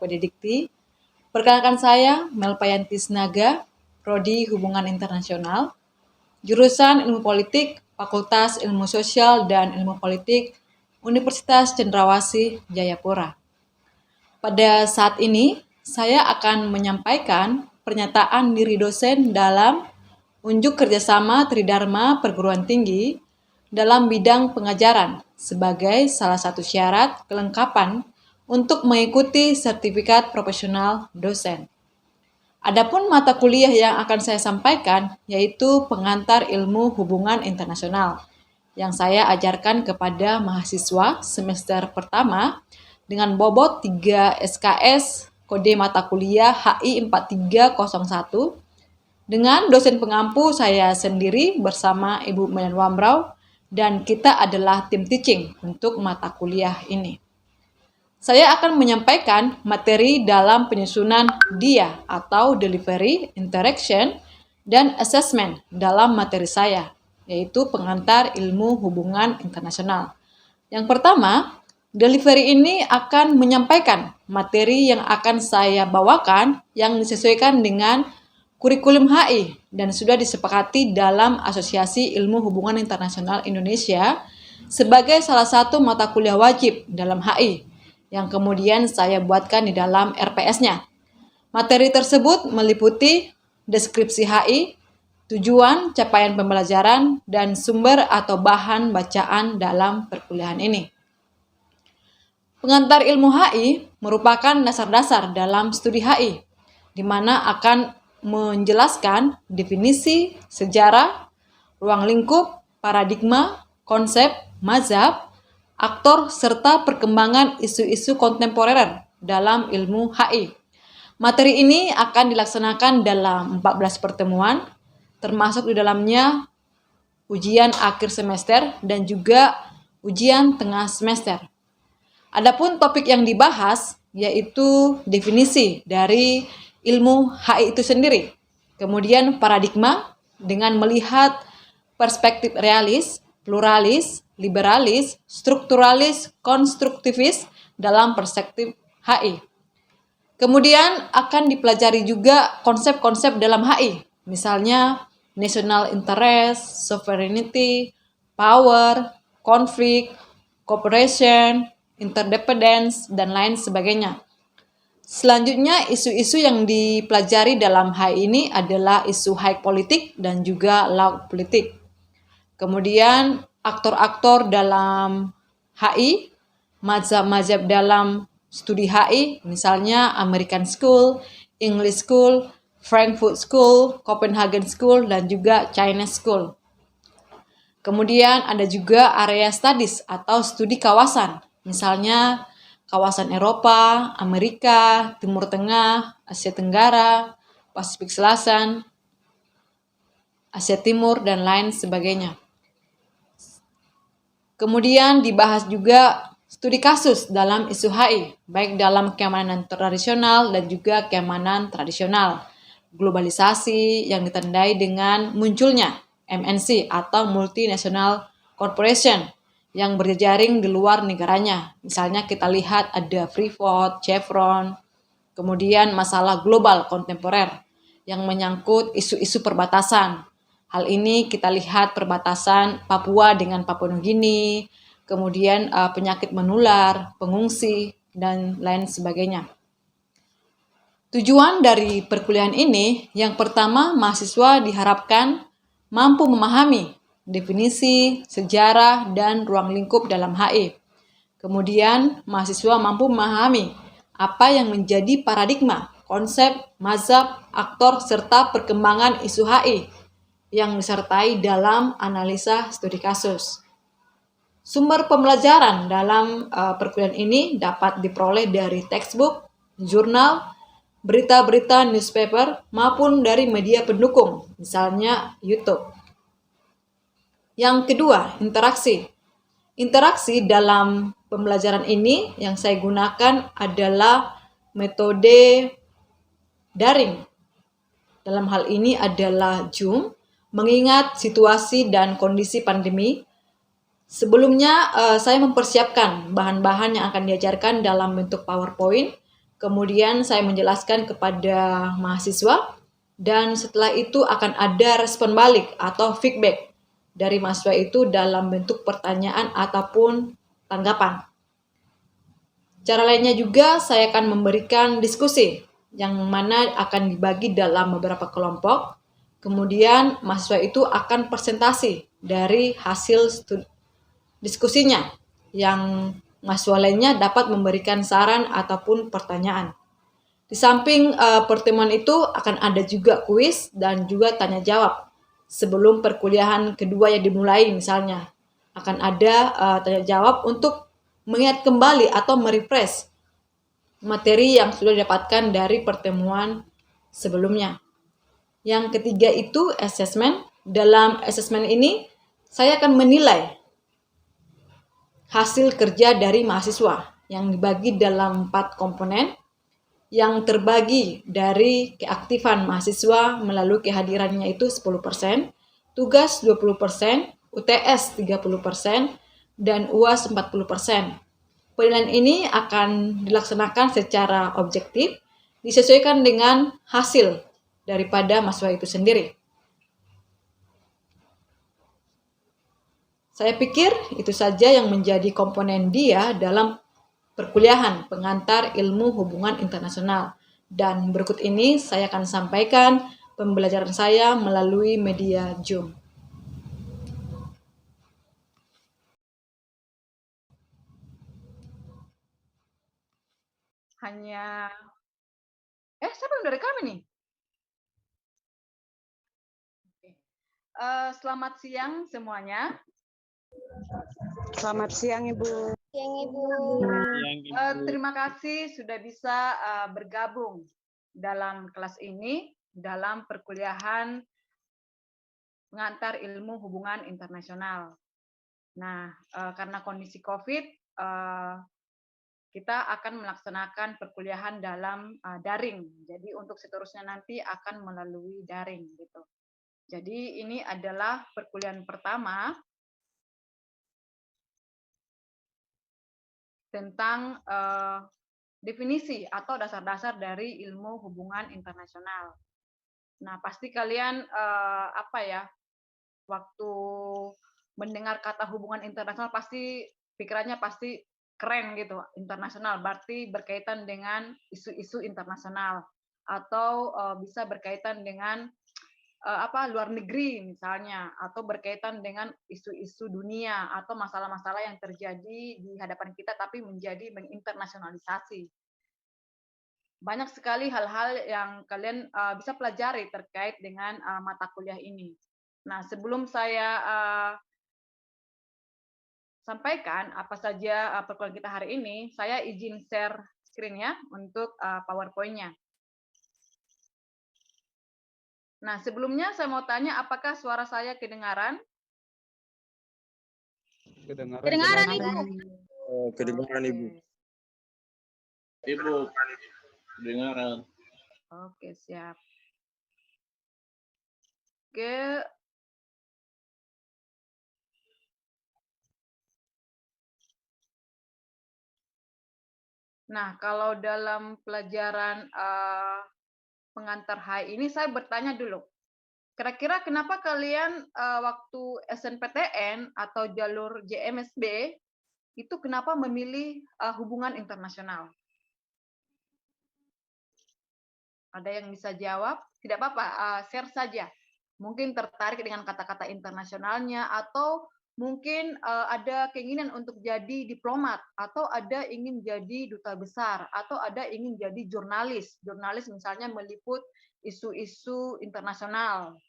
FPD Dikti. Perkenalkan saya Melpayanti Snaga, Prodi Hubungan Internasional, jurusan Ilmu Politik, Fakultas Ilmu Sosial dan Ilmu Politik, Universitas Cendrawasih, Jayapura. Pada saat ini, saya akan menyampaikan pernyataan diri dosen dalam unjuk kerjasama Tridharma Perguruan Tinggi dalam bidang pengajaran sebagai salah satu syarat kelengkapan untuk mengikuti sertifikat profesional dosen. Adapun mata kuliah yang akan saya sampaikan yaitu pengantar ilmu hubungan internasional yang saya ajarkan kepada mahasiswa semester pertama dengan bobot 3 SKS kode mata kuliah HI 4301 dengan dosen pengampu saya sendiri bersama Ibu Melen Wambrau dan kita adalah tim teaching untuk mata kuliah ini. Saya akan menyampaikan materi dalam penyusunan DIA atau Delivery, Interaction, dan Assessment dalam materi saya, yaitu pengantar ilmu hubungan internasional. Yang pertama, delivery ini akan menyampaikan materi yang akan saya bawakan yang disesuaikan dengan kurikulum HI dan sudah disepakati dalam Asosiasi Ilmu Hubungan Internasional Indonesia sebagai salah satu mata kuliah wajib dalam HI yang kemudian saya buatkan di dalam RPS-nya. Materi tersebut meliputi deskripsi HI, tujuan, capaian pembelajaran, dan sumber atau bahan bacaan dalam perkuliahan ini. Pengantar ilmu HI merupakan dasar-dasar dalam studi HI, di mana akan menjelaskan definisi, sejarah, ruang lingkup, paradigma, konsep, mazhab, aktor, serta perkembangan isu-isu kontemporer dalam ilmu HI. Materi ini akan dilaksanakan dalam 14 pertemuan, termasuk di dalamnya ujian akhir semester dan juga ujian tengah semester. Adapun topik yang dibahas yaitu definisi dari ilmu HI itu sendiri, kemudian paradigma dengan melihat perspektif realis, pluralis, liberalis, strukturalis, konstruktivis dalam perspektif HI. Kemudian akan dipelajari juga konsep-konsep dalam HI, misalnya national interest, sovereignty, power, konflik, cooperation, interdependence, dan lain sebagainya. Selanjutnya, isu-isu yang dipelajari dalam HI ini adalah isu high politik dan juga low politik. Kemudian, aktor-aktor dalam HI, mazhab-mazhab dalam studi HI, misalnya American School, English School, Frankfurt School, Copenhagen School, dan juga Chinese School. Kemudian ada juga area studies atau studi kawasan, misalnya kawasan Eropa, Amerika, Timur Tengah, Asia Tenggara, Pasifik Selatan, Asia Timur, dan lain sebagainya. Kemudian dibahas juga studi kasus dalam isu HI, baik dalam keamanan tradisional dan juga keamanan tradisional. Globalisasi yang ditandai dengan munculnya MNC atau Multinational Corporation yang berjejaring di luar negaranya. Misalnya kita lihat ada Freeport, Chevron, kemudian masalah global kontemporer yang menyangkut isu-isu perbatasan. Hal ini kita lihat perbatasan Papua dengan Papua Nugini, kemudian penyakit menular, pengungsi, dan lain sebagainya. Tujuan dari perkuliahan ini, yang pertama mahasiswa diharapkan mampu memahami definisi, sejarah, dan ruang lingkup dalam HI. Kemudian mahasiswa mampu memahami apa yang menjadi paradigma, konsep, mazhab, aktor, serta perkembangan isu HI yang disertai dalam analisa studi kasus. Sumber pembelajaran dalam perkuliahan ini dapat diperoleh dari textbook, jurnal, berita-berita newspaper, maupun dari media pendukung, misalnya YouTube. Yang kedua, interaksi. Interaksi dalam pembelajaran ini yang saya gunakan adalah metode daring. Dalam hal ini adalah Zoom, mengingat situasi dan kondisi pandemi. Sebelumnya saya mempersiapkan bahan-bahan yang akan diajarkan dalam bentuk PowerPoint Kemudian saya menjelaskan kepada mahasiswa dan setelah itu akan ada respon balik atau feedback dari mahasiswa itu dalam bentuk pertanyaan ataupun tanggapan. Cara lainnya juga saya akan memberikan diskusi yang mana akan dibagi dalam beberapa kelompok. Kemudian mahasiswa itu akan presentasi dari hasil diskusinya yang mahasiswa lainnya dapat memberikan saran ataupun pertanyaan. Di samping pertemuan itu akan ada juga kuis dan juga tanya jawab sebelum perkuliahan kedua yang dimulai misalnya. Akan ada tanya jawab untuk mengingat kembali atau merefresh materi yang sudah didapatkan dari pertemuan sebelumnya. Yang ketiga itu assessment. Dalam assessment ini saya akan menilai hasil kerja dari mahasiswa yang dibagi dalam 4 komponen yang terbagi dari keaktifan mahasiswa melalui kehadirannya itu 10%, tugas 20%, UTS 30%, dan UAS 40%. Penilaian ini akan dilaksanakan secara objektif, disesuaikan dengan hasil daripada mahasiswa itu sendiri. Saya pikir itu saja yang menjadi komponen dia dalam perkuliahan pengantar ilmu hubungan internasional. Dan berikut ini saya akan sampaikan pembelajaran saya melalui media Zoom. Saya belum direkam ini. Selamat siang semuanya. Selamat siang, Ibu. Siang, Ibu. Terima kasih sudah bisa bergabung dalam kelas ini dalam perkuliahan pengantar ilmu hubungan internasional. Nah, karena kondisi COVID, kita akan melaksanakan perkuliahan dalam daring. Jadi untuk seterusnya nanti akan melalui daring gitu. Jadi ini adalah perkuliahan pertama tentang definisi atau dasar-dasar dari ilmu hubungan internasional. Nah, pasti kalian waktu mendengar kata hubungan internasional pasti pikirannya pasti keren gitu. Internasional berarti berkaitan dengan isu-isu internasional atau bisa berkaitan dengan luar negeri misalnya, atau berkaitan dengan isu-isu dunia atau masalah-masalah yang terjadi di hadapan kita tapi menjadi menginternasionalisasi. Banyak sekali hal-hal yang kalian bisa pelajari terkait dengan mata kuliah ini. Nah, sebelum saya sampaikan apa saja perkuliahan kita hari ini, saya izin share screen-nya untuk PowerPoint-nya. Nah, sebelumnya saya mau tanya, apakah suara saya kedengaran? Kedengaran, Ibu. kedengaran, Ibu. Ibu, kedengaran. Oke, siap. Oke. Nah, kalau dalam pelajaran pengantar HI ini saya bertanya dulu. Kira-kira kenapa kalian waktu SNPTN atau jalur JMSB itu kenapa memilih hubungan internasional? Ada yang bisa jawab? Tidak apa-apa, share saja. Mungkin tertarik dengan kata-kata internasionalnya, atau mungkin ada keinginan untuk jadi diplomat, atau ada ingin jadi duta besar, atau ada ingin jadi jurnalis. Jurnalis misalnya meliput isu-isu internasional.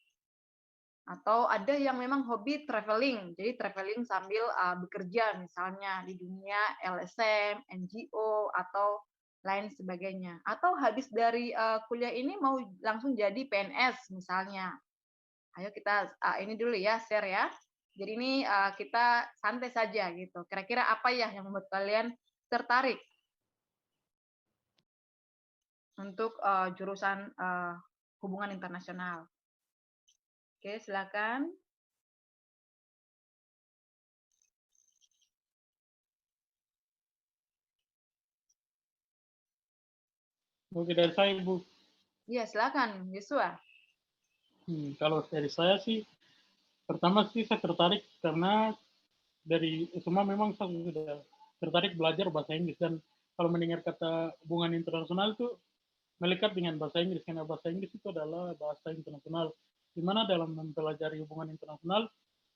Atau ada yang memang hobi traveling, jadi traveling sambil bekerja misalnya di dunia LSM, NGO, atau lain sebagainya. Atau habis dari kuliah ini mau langsung jadi PNS misalnya. Ayo kita ini dulu ya, share ya. Jadi ini kita santai saja gitu. Kira-kira apa ya yang membuat kalian tertarik untuk jurusan hubungan internasional? Oke, silakan. Oke, dari saya Ibu. Iya, silakan, Yosua. Kalau dari saya sih, pertama sih saya tertarik karena dari SMA memang saya sudah tertarik belajar bahasa Inggris, dan kalau mendengar kata hubungan internasional itu melekat dengan bahasa Inggris, karena bahasa Inggris itu adalah bahasa internasional, di mana dalam mempelajari hubungan internasional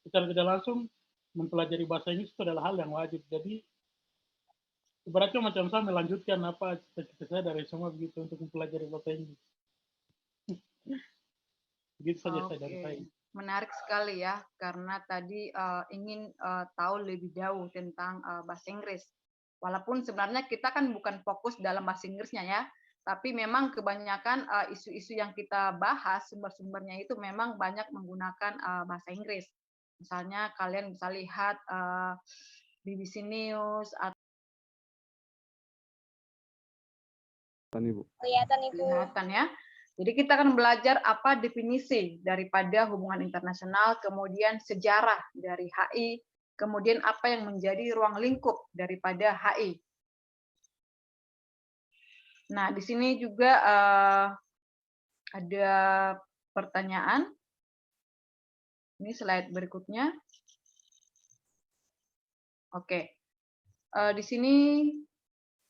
secara tidak langsung mempelajari bahasa Inggris itu adalah hal yang wajib. Jadi ibaratnya macam saya melanjutkan apa cita-cita saya dari semua begitu untuk mempelajari bahasa Inggris. Begitu saja saya dari saya. Oke, menarik sekali ya, karena tadi ingin tahu lebih jauh tentang bahasa Inggris. Walaupun sebenarnya kita kan bukan fokus dalam bahasa Inggrisnya ya, tapi memang kebanyakan isu-isu yang kita bahas, sumber-sumbernya itu memang banyak menggunakan bahasa Inggris. Misalnya kalian bisa lihat BBC News atau Ibu. kelihatan ya. Jadi kita akan belajar apa definisi daripada hubungan internasional, kemudian sejarah dari HI, kemudian apa yang menjadi ruang lingkup daripada HI. Nah, di sini juga ada pertanyaan. Ini slide berikutnya. Oke. Di sini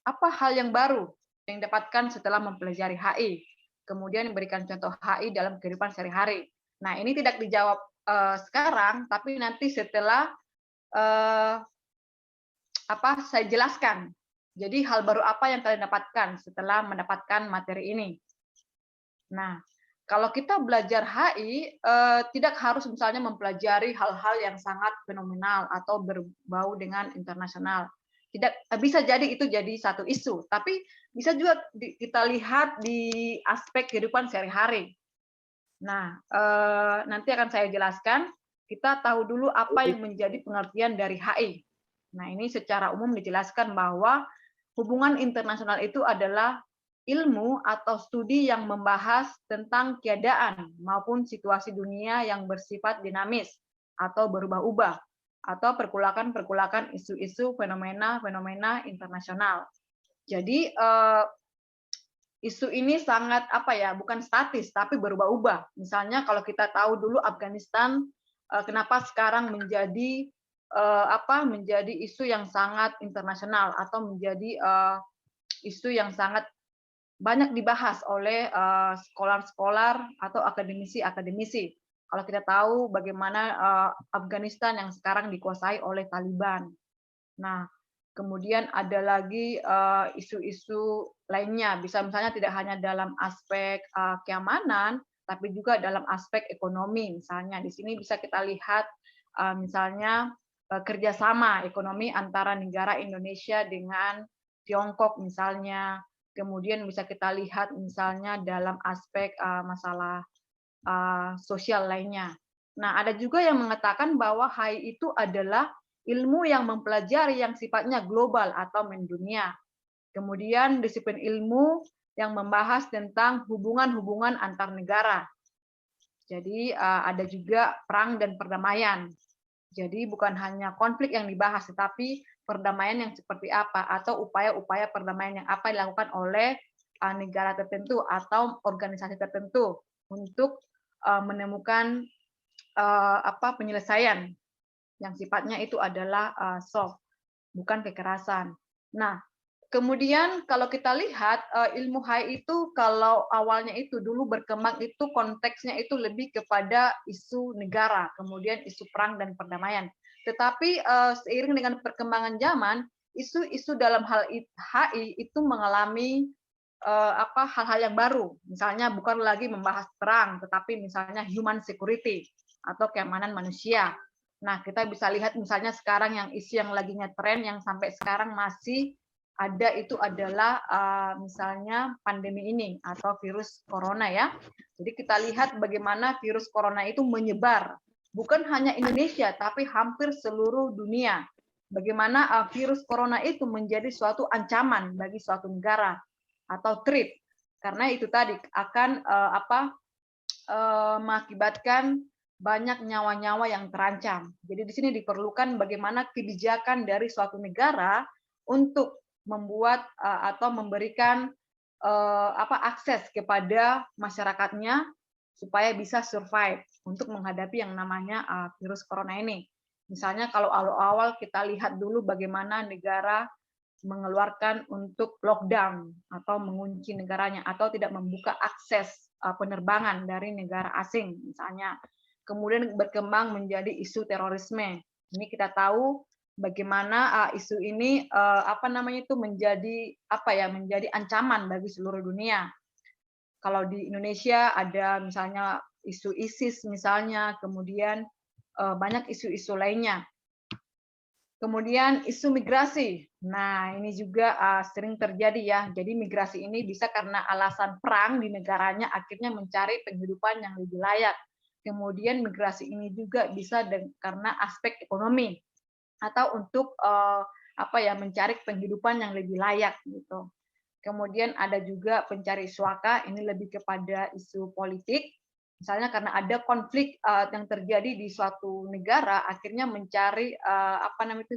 apa hal yang baru yang didapatkan setelah mempelajari HI? Kemudian berikan contoh HI dalam kehidupan sehari-hari. Nah, ini tidak dijawab sekarang, tapi nanti setelah saya jelaskan. Jadi hal baru apa yang kalian dapatkan setelah mendapatkan materi ini? Nah, kalau kita belajar HI, tidak harus misalnya mempelajari hal-hal yang sangat fenomenal atau berbau dengan internasional. Tidak bisa jadi itu jadi satu isu, tapi bisa juga kita lihat di aspek kehidupan sehari-hari. Nah, nanti akan saya jelaskan. Kita tahu dulu apa yang menjadi pengertian dari HI. Nah, ini secara umum dijelaskan bahwa hubungan internasional itu adalah ilmu atau studi yang membahas tentang keadaan maupun situasi dunia yang bersifat dinamis atau berubah-ubah, atau perkulakan-perkulakan isu-isu fenomena-fenomena internasional. Jadi isu ini sangat bukan statis tapi berubah-ubah. Misalnya kalau kita tahu dulu Afghanistan kenapa sekarang menjadi menjadi isu yang sangat internasional atau menjadi isu yang sangat banyak dibahas oleh sekolah-sekolah atau akademisi-akademisi. Kalau kita tahu bagaimana Afghanistan yang sekarang dikuasai oleh Taliban. Nah, kemudian ada lagi isu-isu lainnya, bisa misalnya tidak hanya dalam aspek keamanan, tapi juga dalam aspek ekonomi. Misalnya di sini bisa kita lihat misalnya kerjasama ekonomi antara negara Indonesia dengan Tiongkok misalnya. Kemudian bisa kita lihat misalnya dalam aspek masalah sosial lainnya. Nah, ada juga yang mengatakan bahwa HI itu adalah ilmu yang mempelajari yang sifatnya global atau mendunia. Kemudian disiplin ilmu yang membahas tentang hubungan-hubungan antar negara. Jadi ada juga perang dan perdamaian. Jadi bukan hanya konflik yang dibahas, tetapi perdamaian yang seperti apa atau upaya-upaya perdamaian yang apa dilakukan oleh negara tertentu atau organisasi tertentu untuk menemukan penyelesaian yang sifatnya itu adalah soft, bukan kekerasan. Nah, kemudian kalau kita lihat ilmu HI itu kalau awalnya itu dulu berkembang itu konteksnya itu lebih kepada isu negara, kemudian isu perang dan perdamaian. Tetapi seiring dengan perkembangan zaman, isu-isu dalam hal HI itu mengalami hal-hal yang baru. Misalnya bukan lagi membahas perang, tetapi misalnya human security atau keamanan manusia. Nah, kita bisa lihat misalnya sekarang yang isu yang lagi ngetren yang sampai sekarang masih ada itu adalah misalnya pandemi ini atau virus corona ya. Jadi kita lihat bagaimana virus corona itu menyebar, bukan hanya Indonesia tapi hampir seluruh dunia. Bagaimana virus corona itu menjadi suatu ancaman bagi suatu negara atau threat, karena itu tadi akan mengakibatkan banyak nyawa-nyawa yang terancam. Jadi di sini diperlukan bagaimana kebijakan dari suatu negara untuk membuat atau memberikan akses kepada masyarakatnya supaya bisa survive untuk menghadapi yang namanya virus corona ini. Misalnya kalau awal-awal kita lihat dulu bagaimana negara mengeluarkan untuk lockdown atau mengunci negaranya atau tidak membuka akses penerbangan dari negara asing misalnya. Kemudian berkembang menjadi isu terorisme. Ini kita tahu bagaimana isu ini menjadi ancaman bagi seluruh dunia. Kalau di Indonesia ada misalnya isu ISIS misalnya, kemudian banyak isu-isu lainnya. Kemudian isu migrasi. Nah, ini juga sering terjadi ya. Jadi migrasi ini bisa karena alasan perang di negaranya akhirnya mencari penghidupan yang lebih layak. Kemudian migrasi ini juga bisa karena aspek ekonomi atau untuk mencari penghidupan yang lebih layak gitu. Kemudian ada juga pencari suaka, ini lebih kepada isu politik. Misalnya karena ada konflik yang terjadi di suatu negara, akhirnya mencari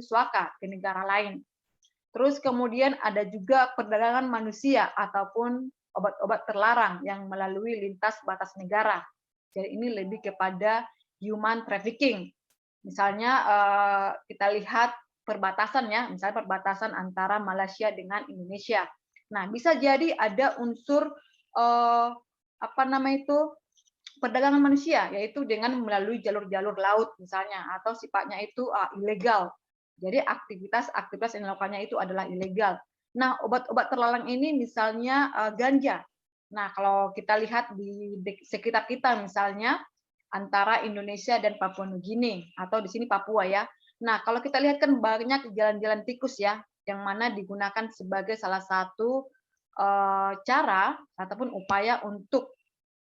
suaka ke negara lain. Terus kemudian ada juga perdagangan manusia ataupun obat-obat terlarang yang melalui lintas batas negara. Jadi ini lebih kepada human trafficking. Misalnya kita lihat perbatasan ya, misalnya perbatasan antara Malaysia dengan Indonesia. Nah, bisa jadi ada unsur perdagangan manusia, yaitu dengan melalui jalur-jalur laut misalnya, atau sifatnya itu ilegal. Jadi aktivitas yang dilakukannya itu adalah ilegal. Nah, obat-obat terlarang ini misalnya ganja. Nah, kalau kita lihat di sekitar kita misalnya antara Indonesia dan Papua Nugini atau di sini Papua ya. Nah, kalau kita lihat kan banyak jalan-jalan tikus ya, yang mana digunakan sebagai salah satu cara ataupun upaya untuk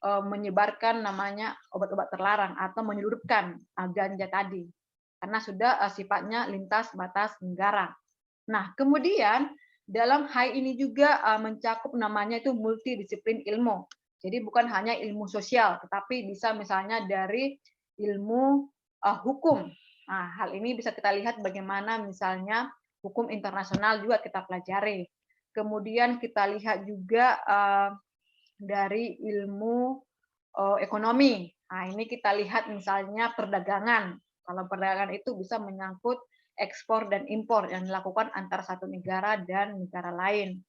menyebarkan namanya obat-obat terlarang atau menyeludupkan ganja tadi karena sudah sifatnya lintas batas negara. Nah, kemudian dalam HI ini juga mencakup namanya itu multidisiplin ilmu. Jadi bukan hanya ilmu sosial, tetapi bisa misalnya dari ilmu hukum. Nah, hal ini bisa kita lihat bagaimana misalnya hukum internasional juga kita pelajari. Kemudian kita lihat juga dari ilmu ekonomi. Nah, ini kita lihat misalnya perdagangan. Kalau perdagangan itu bisa menyangkut ekspor dan impor yang dilakukan antara satu negara dan negara lain.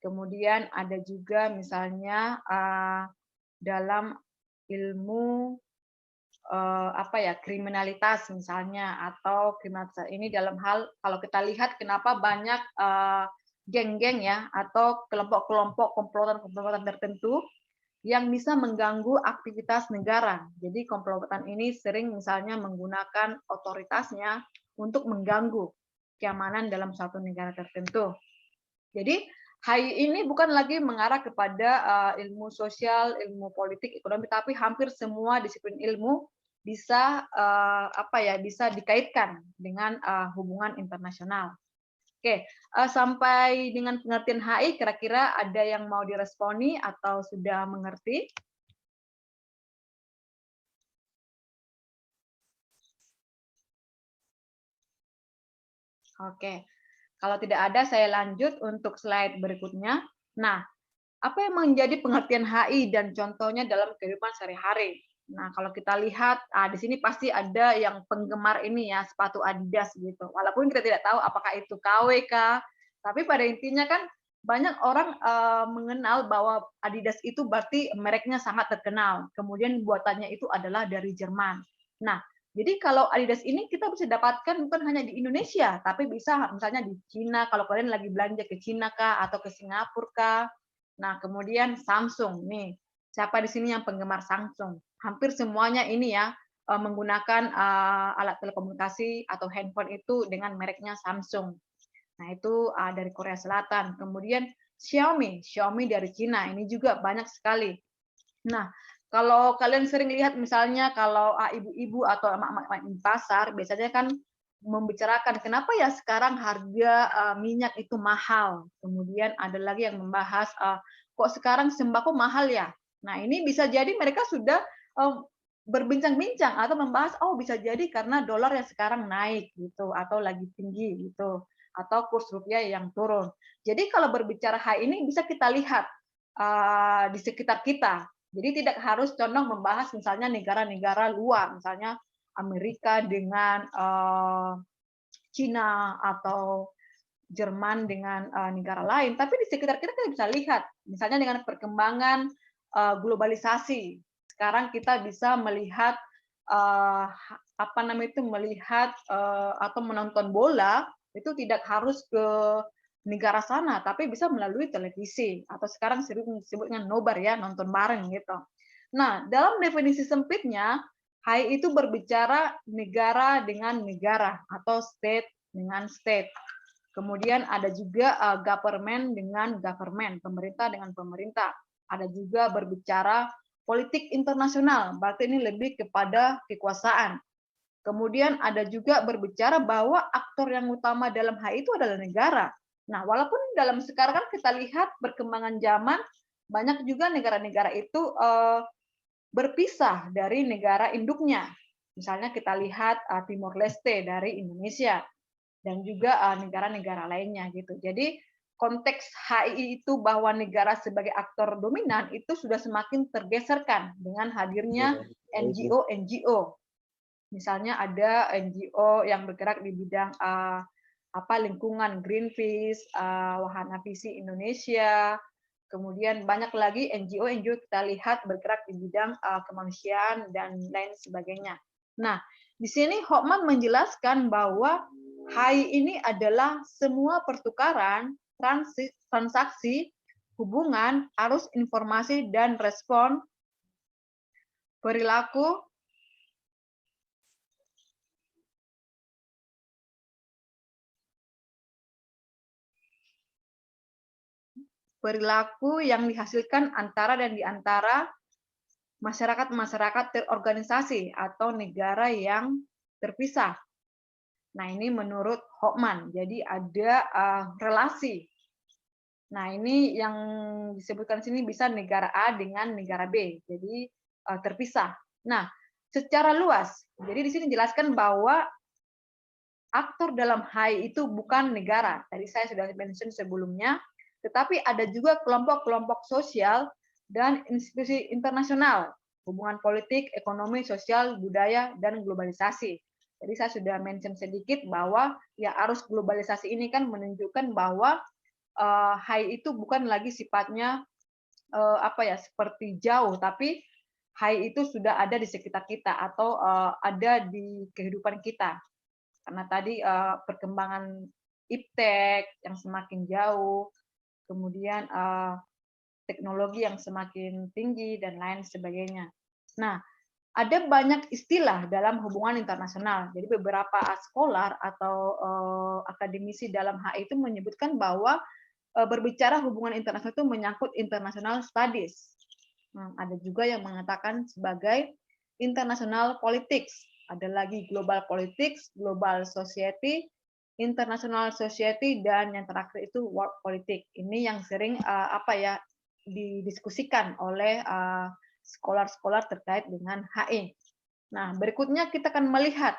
Kemudian ada juga misalnya dalam ilmu kriminalitas misalnya, atau kriminalitas ini dalam hal kalau kita lihat kenapa banyak geng-geng ya atau kelompok-kelompok komplotan tertentu yang bisa mengganggu aktivitas negara. Jadi komplotan ini sering misalnya menggunakan otoritasnya untuk mengganggu keamanan dalam suatu negara tertentu. Jadi HI ini bukan lagi mengarah kepada ilmu sosial, ilmu politik, ekonomi, tapi hampir semua disiplin ilmu bisa bisa dikaitkan dengan hubungan internasional. Oke, sampai dengan pengertian HI, kira-kira ada yang mau diresponi atau sudah mengerti? Oke, kalau tidak ada, saya lanjut untuk slide berikutnya. Nah, apa yang menjadi pengertian HI dan contohnya dalam kehidupan sehari-hari? Nah, kalau kita lihat, di sini pasti ada yang penggemar ini ya, sepatu Adidas gitu. Walaupun kita tidak tahu apakah itu KW kah, tapi pada intinya kan banyak orang mengenal bahwa Adidas itu berarti mereknya sangat terkenal. Kemudian buatannya itu adalah dari Jerman. Nah, jadi kalau Adidas ini kita bisa dapatkan bukan hanya di Indonesia, tapi bisa misalnya di Cina, kalau kalian lagi belanja ke Cina kah, atau ke Singapura kah. Nah, kemudian Samsung nih. Siapa di sini yang penggemar Samsung? Hampir semuanya ini ya menggunakan alat telekomunikasi atau handphone itu dengan mereknya Samsung. Nah, itu dari Korea Selatan. Kemudian Xiaomi dari Cina. Ini juga banyak sekali. Nah, kalau kalian sering lihat misalnya kalau ibu-ibu atau emak-emak di pasar, biasanya kan membicarakan kenapa ya sekarang harga minyak itu mahal. Kemudian ada lagi yang membahas kok sekarang sembako mahal ya. Nah, ini bisa jadi mereka sudah berbincang-bincang atau membahas bisa jadi karena dolar yang sekarang naik gitu atau lagi tinggi gitu atau kurs rupiah yang turun. Jadi kalau berbicara HI ini bisa kita lihat di sekitar kita. Jadi tidak harus condong membahas misalnya negara-negara luar, misalnya Amerika dengan Cina atau Jerman dengan negara lain, tapi di sekitar kita bisa lihat, misalnya dengan perkembangan globalisasi. Sekarang kita bisa melihat melihat atau menonton bola itu tidak harus ke negara sana, tapi bisa melalui televisi atau sekarang sering disebutnya nobar ya, nonton bareng gitu. Nah, dalam definisi sempitnya, HI itu berbicara negara dengan negara atau state dengan state. Kemudian ada juga government dengan government, pemerintah dengan pemerintah. Ada juga berbicara politik internasional, berarti ini lebih kepada kekuasaan. Kemudian ada juga berbicara bahwa aktor yang utama dalam HI itu adalah negara. Nah, walaupun dalam sekarang kan kita lihat perkembangan zaman, banyak juga negara-negara itu berpisah dari negara induknya. Misalnya kita lihat Timor Leste dari Indonesia dan juga negara-negara lainnya gitu. Jadi konteks HI itu bahwa negara sebagai aktor dominan itu sudah semakin tergeserkan dengan hadirnya NGO-NGO. Misalnya ada NGO yang bergerak di bidang lingkungan, Greenpeace, Wahana Visi Indonesia, kemudian banyak lagi NGO kita lihat bergerak di bidang kemanusiaan dan lain sebagainya. Nah, di sini Hofman menjelaskan bahwa HI ini adalah semua pertukaran, transaksi, hubungan, arus informasi dan respon perilaku yang dihasilkan antara dan di antara masyarakat-masyarakat terorganisasi atau negara yang terpisah. Nah, ini menurut Hofman. Jadi ada relasi. Nah, ini yang disebutkan sini bisa negara A dengan negara B. Jadi terpisah. Nah, secara luas. Jadi di sini dijelaskan bahwa aktor dalam HI itu bukan negara. Tadi saya sudah mention sebelumnya, tetapi ada juga kelompok-kelompok sosial dan institusi internasional, hubungan politik, ekonomi, sosial, budaya, dan globalisasi. Jadi saya sudah mention sedikit bahwa ya arus globalisasi ini kan menunjukkan bahwa HI itu bukan lagi sifatnya seperti jauh, tapi HI itu sudah ada di sekitar kita atau ada di kehidupan kita. Karena tadi perkembangan iptek yang semakin jauh, kemudian teknologi yang semakin tinggi dan lain sebagainya. Nah, ada banyak istilah dalam hubungan internasional. Jadi beberapa scholar atau akademisi dalam HI itu menyebutkan bahwa berbicara hubungan internasional itu menyangkut international studies. Ada juga yang mengatakan sebagai international politics. Ada lagi global politics, global society, international society, dan yang terakhir itu world politics. Ini yang sering didiskusikan oleh scholar-scholar terkait dengan HI. Nah, berikutnya kita akan melihat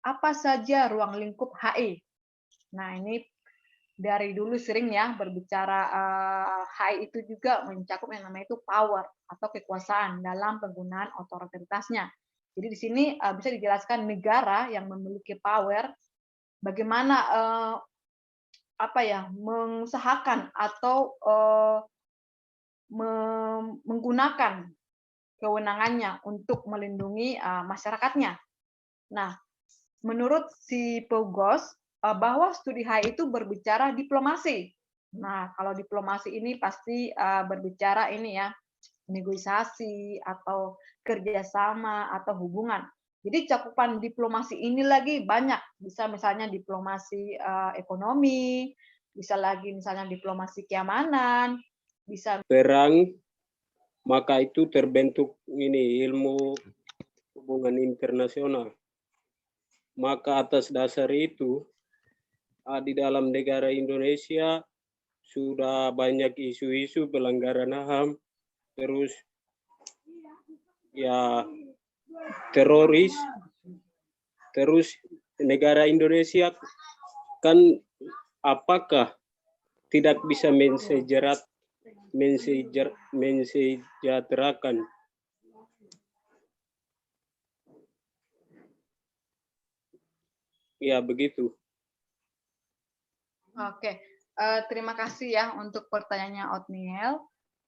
apa saja ruang lingkup HI. Nah, ini dari dulu sering ya berbicara HI itu juga mencakup yang namanya itu power atau kekuasaan dalam penggunaan otoritasnya. Jadi di sini bisa dijelaskan negara yang memiliki power bagaimana mengusahakan atau menggunakan kewenangannya untuk melindungi masyarakatnya. Nah, menurut si Pogos, bahwa studi HI itu berbicara diplomasi. Nah, kalau diplomasi ini pasti berbicara ini ya, negosiasi atau kerjasama atau hubungan. Jadi cakupan diplomasi ini lagi banyak. Bisa misalnya diplomasi ekonomi, bisa lagi misalnya diplomasi keamanan, bisa perang, maka itu terbentuk ini ilmu hubungan internasional. Maka atas dasar itu di dalam negara Indonesia sudah banyak isu-isu pelanggaran HAM, terus ya teroris, terus negara Indonesia kan apakah tidak bisa mensejerat mensejahterakan. Ya, begitu. Oke, terima kasih ya untuk pertanyaannya Otniel.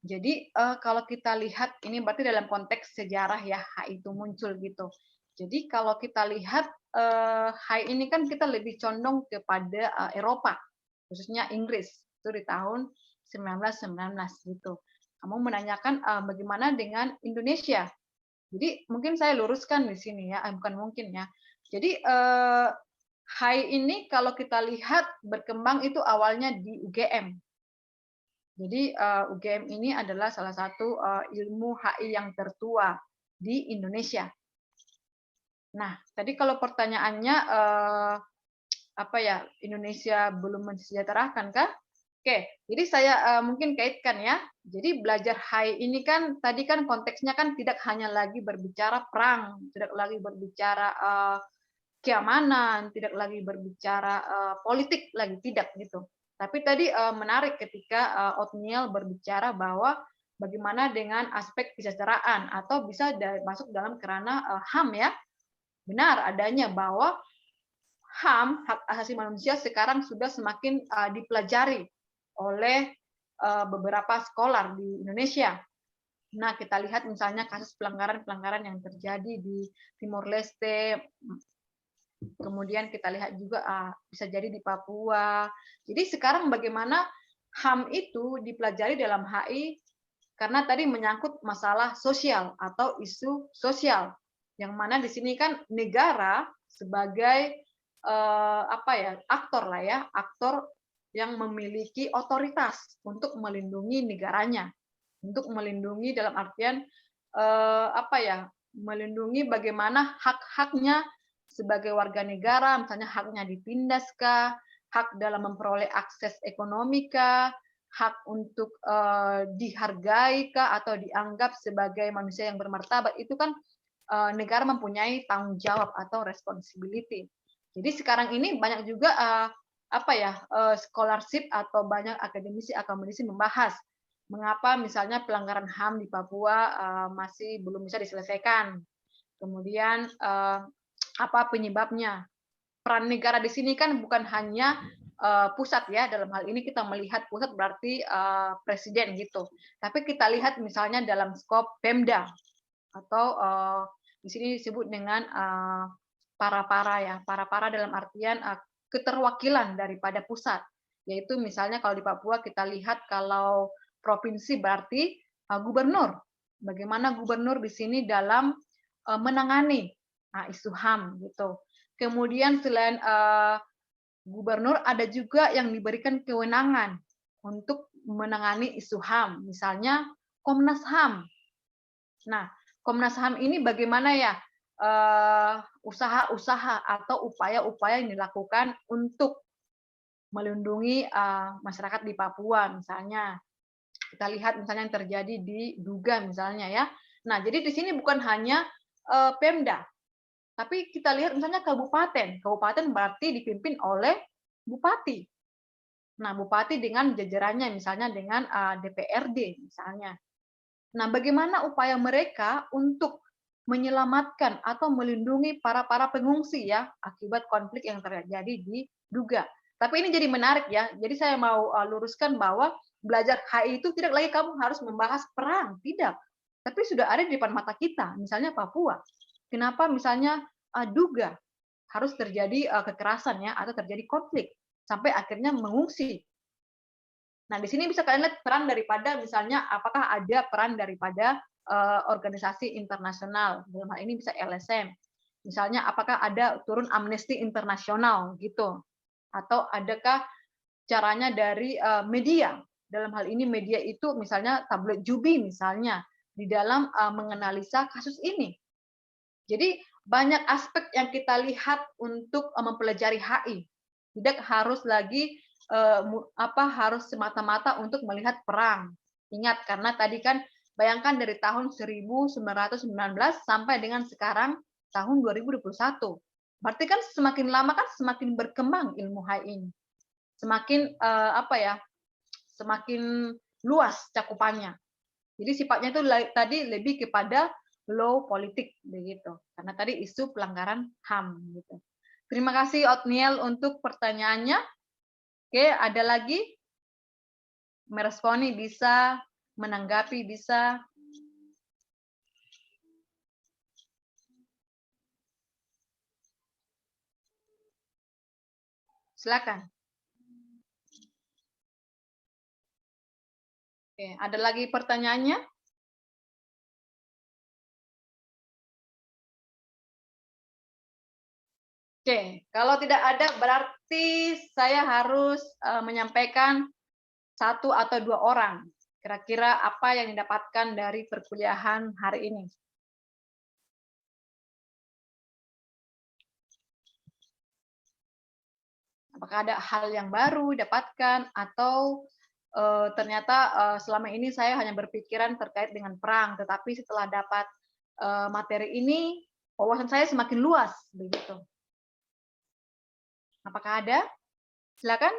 Jadi kalau kita lihat ini berarti dalam konteks sejarah ya HI itu muncul gitu. Jadi kalau kita lihat HI ini kan kita lebih condong kepada Eropa, khususnya Inggris itu di tahun 1919 gitu. Kamu menanyakan bagaimana dengan Indonesia. Jadi mungkin saya luruskan di sini ya, bukan mungkin ya. Jadi HI ini kalau kita lihat berkembang itu awalnya di UGM. Jadi UGM ini adalah salah satu ilmu HI yang tertua di Indonesia. Nah, tadi kalau pertanyaannya apa ya, Indonesia belum mensejahterakan kah? Oke, jadi saya mungkin kaitkan ya. Jadi belajar HI ini kan tadi kan konteksnya kan tidak hanya lagi berbicara perang, tidak lagi berbicara keamanan, tidak lagi berbicara politik lagi, tidak gitu. Tapi tadi menarik ketika Otniel berbicara bahwa bagaimana dengan aspek kesejahteraan atau bisa masuk dalam kerana HAM ya. Benar adanya bahwa HAM, hak asasi manusia sekarang sudah semakin dipelajari oleh beberapa sekolah di Indonesia. Nah, kita lihat misalnya kasus pelanggaran-pelanggaran yang terjadi di Timor Leste, kemudian kita lihat juga bisa jadi di Papua. Jadi sekarang bagaimana HAM itu dipelajari dalam HI karena tadi menyangkut masalah sosial atau isu sosial, yang mana di sini kan negara sebagai apa ya, aktor lah ya, aktor yang memiliki otoritas untuk melindungi negaranya, untuk melindungi dalam artian apa ya, melindungi bagaimana hak-haknya sebagai warga negara, misalnya haknya ditindas kah, hak dalam memperoleh akses ekonomi kah, hak untuk dihargai kah atau dianggap sebagai manusia yang bermartabat, itu kan negara mempunyai tanggung jawab atau responsibility. Jadi sekarang ini banyak juga apa ya, scholarship atau banyak akademisi membahas mengapa misalnya pelanggaran HAM di Papua masih belum bisa diselesaikan. Kemudian apa penyebabnya? Peran negara di sini kan bukan hanya pusat ya, dalam hal ini kita melihat pusat berarti presiden gitu. Tapi kita lihat misalnya dalam skop Pemda atau di sini disebut dengan para-para ya, para-para dalam artian keterwakilan daripada pusat. Yaitu misalnya kalau di Papua kita lihat kalau provinsi berarti gubernur. Bagaimana gubernur di sini dalam menangani isu HAM gitu. Kemudian selain gubernur ada juga yang diberikan kewenangan untuk menangani isu HAM, misalnya Komnas HAM. Nah, Komnas HAM ini bagaimana ya usaha-usaha atau upaya-upaya yang dilakukan untuk melindungi masyarakat di Papua misalnya. Kita lihat misalnya yang terjadi di Duga misalnya ya. Nah, jadi di sini bukan hanya Pemda, tapi kita lihat misalnya kabupaten. Kabupaten berarti dipimpin oleh bupati. Nah, bupati dengan jajarannya misalnya dengan DPRD misalnya. Nah, bagaimana upaya mereka untuk menyelamatkan atau melindungi para pengungsi ya akibat konflik yang terjadi di Duga. Tapi ini jadi menarik ya. Jadi saya mau luruskan bahwa belajar HI itu tidak lagi kamu harus membahas perang, tidak. Tapi sudah ada di depan mata kita, misalnya Papua. Kenapa misalnya Duga harus terjadi kekerasan ya atau terjadi konflik sampai akhirnya mengungsi. Nah, di sini bisa kalian lihat peran daripada misalnya apakah ada peran daripada organisasi internasional, dalam hal ini bisa LSM. Misalnya apakah ada turun Amnesty Internasional gitu. Atau adakah caranya dari media? Dalam hal ini media itu misalnya tabloid Jubi misalnya di dalam menganalisa kasus ini. Jadi banyak aspek yang kita lihat untuk mempelajari HI. Tidak harus lagi harus semata-mata untuk melihat perang. Ingat karena tadi kan bayangkan dari tahun 1919 sampai dengan sekarang tahun 2021. Berarti kan semakin lama kan semakin berkembang ilmu HI ini. Semakin semakin luas cakupannya. Jadi sifatnya itu tadi lebih kepada law politik begitu. Karena tadi isu pelanggaran HAM gitu. Terima kasih Otniel untuk pertanyaannya. Oke, ada lagi? Meresponi bisa, menanggapi bisa. Silakan. Oke, ada lagi pertanyaannya? Oke, kalau tidak ada berarti saya harus menyampaikan 1 atau 2 orang. Kira-kira apa yang didapatkan dari perkuliahan hari ini? Apakah ada hal yang baru didapatkan atau ternyata selama ini saya hanya berpikiran terkait dengan perang, tetapi setelah dapat materi ini wawasan saya semakin luas begitu. Apakah ada? Silakan.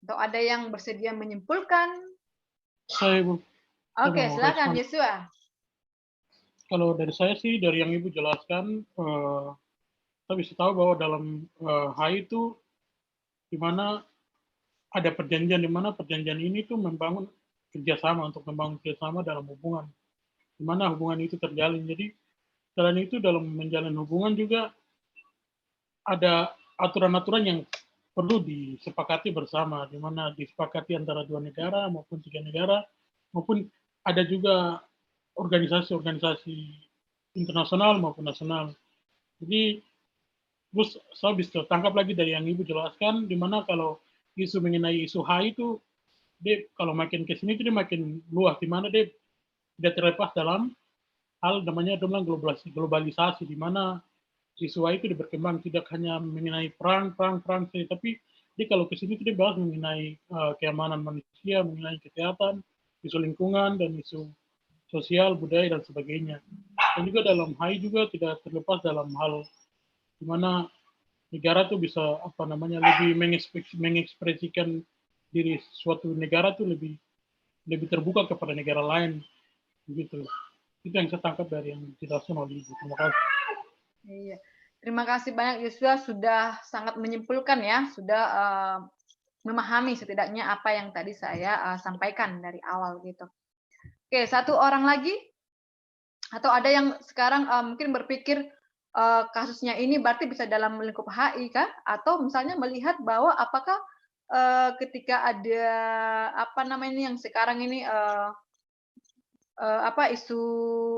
Atau ada yang bersedia menyimpulkan? Saya, Bu. Saya Oke, mau silakan respon. Yesua. Kalau dari saya sih, dari yang Ibu jelaskan, kita bisa tahu bahwa dalam HI itu di mana ada perjanjian, di mana perjanjian ini tuh membangun kerjasama, untuk membangun kerjasama dalam hubungan, di mana hubungan itu terjalin. Jadi selain itu dalam menjalin hubungan juga ada aturan-aturan yang perlu disepakati bersama, di mana disepakati antara 2 negara maupun 3 negara, maupun ada juga organisasi-organisasi internasional maupun nasional. Jadi, terus saya bisa tangkap lagi dari yang Ibu jelaskan, di mana kalau isu mengenai isu HI itu, dia kalau makin ke sini dia makin luas, di mana dia tidak terlepas dalam hal namanya globalisasi, di mana isu HI itu berkembang tidak hanya mengenai perang saja, tapi dia kalau ke sini dia bahas mengenai keamanan manusia, mengenai kesehatan, isu lingkungan, dan isu sosial, budaya, dan sebagainya. Dan juga dalam HI juga tidak terlepas dalam hal di mana negara tuh bisa lebih mengekspresikan diri suatu negara tuh lebih terbuka kepada negara lain begitu. Itu yang saya tangkap dari yang dijelaskan oleh Ibu. Terima kasih. Iya. Terima kasih banyak Yesua, sudah sangat menyimpulkan ya, sudah memahami setidaknya apa yang tadi saya sampaikan dari awal gitu. Oke, 1 orang lagi? Atau ada yang sekarang mungkin berpikir kasusnya ini berarti bisa dalam lingkup HI kah? Atau misalnya melihat bahwa apakah ketika ada yang sekarang ini isu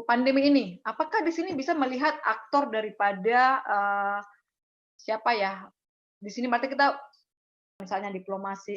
pandemi ini, apakah di sini bisa melihat aktor daripada siapa ya? Di sini berarti kita misalnya diplomasi